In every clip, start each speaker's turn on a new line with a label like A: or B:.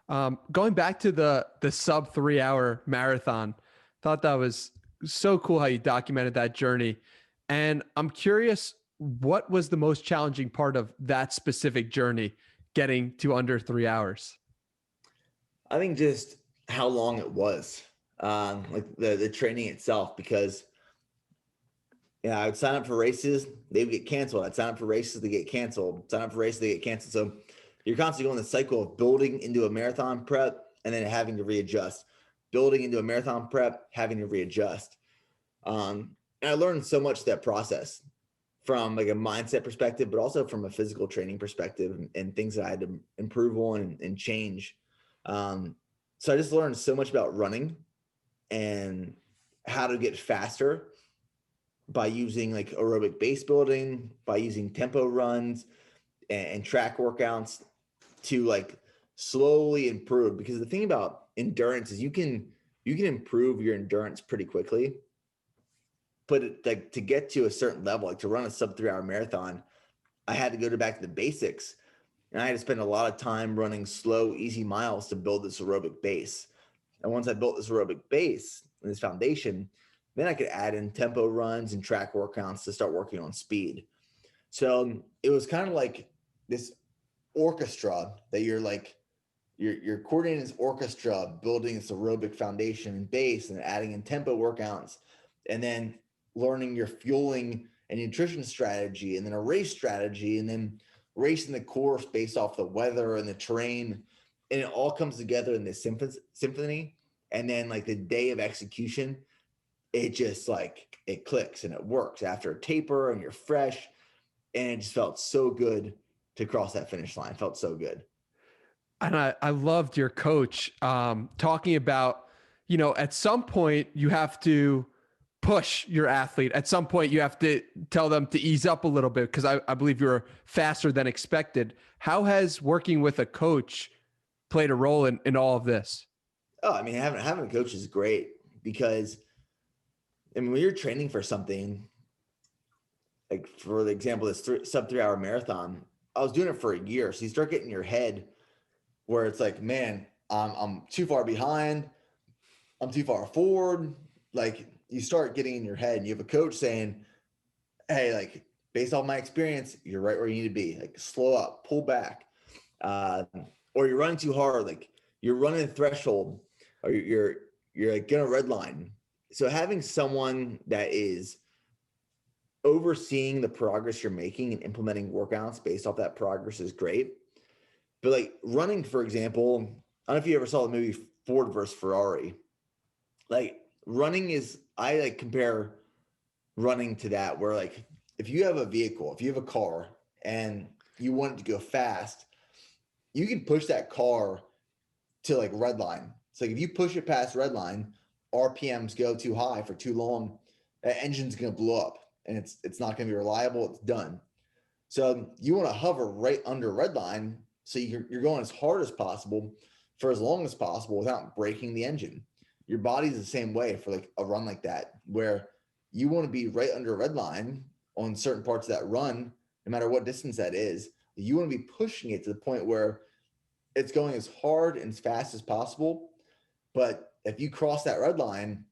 A: Going back to the sub 3 hour marathon, thought that was so cool how you documented that journey. And I'm curious, what was the most challenging part of that specific journey, getting to under 3 hours?
B: I think just how long it was, like the training itself, because yeah, I would sign up for races, they would get canceled. I'd sign up for races, they get canceled. Sign up for races, they get canceled. So you're constantly going the cycle of building into a marathon prep and then having to readjust, building into a marathon prep, having to readjust. And I learned so much that process from like a mindset perspective, but also from a physical training perspective and things that I had to improve on and change. Um, so I just learned so much about running and how to get faster by using like aerobic base building, by using tempo runs and track workouts to like slowly improve. Because the thing about endurance is you can improve your endurance pretty quickly, but like to get to a certain level, like to run a sub 3 hour marathon, I had to go back to the basics, and I had to spend a lot of time running slow, easy miles to build this aerobic base. And once I built this aerobic base and this foundation, then I could add in tempo runs and track workouts to start working on speed. So it was kind of like this orchestra that you're coordinating this orchestra, building this aerobic foundation and base and adding in tempo workouts, and then learning your fueling and nutrition strategy, and then a race strategy, and then racing the course based off the weather and the terrain. And it all comes together in this symphony. And then like the day of execution, it just like it clicks and it works after a taper and you're fresh. And it just felt so good to cross that finish line. It felt so good.
A: And I loved your coach talking about, at some point you have to push your athlete. At some point you have to tell them to ease up a little bit because I believe you're faster than expected. How has working with a coach played a role in all of this?
B: Oh, I mean, having a coach is great because I mean, when you're training for something, like for the example, this sub 3 hour marathon, I was doing it for a year. So you start getting in your head where it's like, man, I'm too far behind. I'm too far forward. Like you start getting in your head and you have a coach saying, hey, like based off my experience, you're right where you need to be. Like slow up, pull back. Uh, or you're running too hard. Like you're running a threshold or you're like gonna red line. So having someone that is overseeing the progress you're making and implementing workouts based off that progress is great. But like running, for example, I don't know if you ever saw the movie Ford versus Ferrari. Like running is, I like compare running to that, where like if you have a vehicle, if you have a car and you want it to go fast, you can push that car to like red line. So like if you push it past red line, RPMs go too high for too long, that engine's gonna blow up and it's not gonna be reliable. It's done. So you want to hover right under red line, so you're going as hard as possible for as long as possible without breaking the engine. Your body's the same way for like a run like that, where you want to be right under red line on certain parts of that run, no matter what distance that is. You want to be pushing it to the point where it's going as hard and as fast as possible. But if you cross that red line,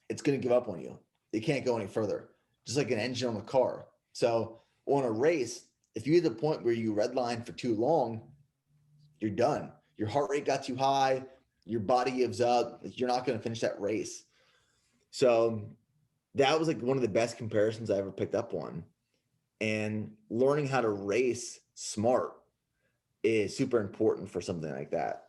B: it's going to give up on you. It can't go any further, just like an engine on a car. So on a race, if you hit the point where you redline for too long, you're done. Your heart rate got too high, your body gives up, you're not going to finish that race. So that was like one of the best comparisons I ever picked up on. And learning how to race smart is super important for something like that.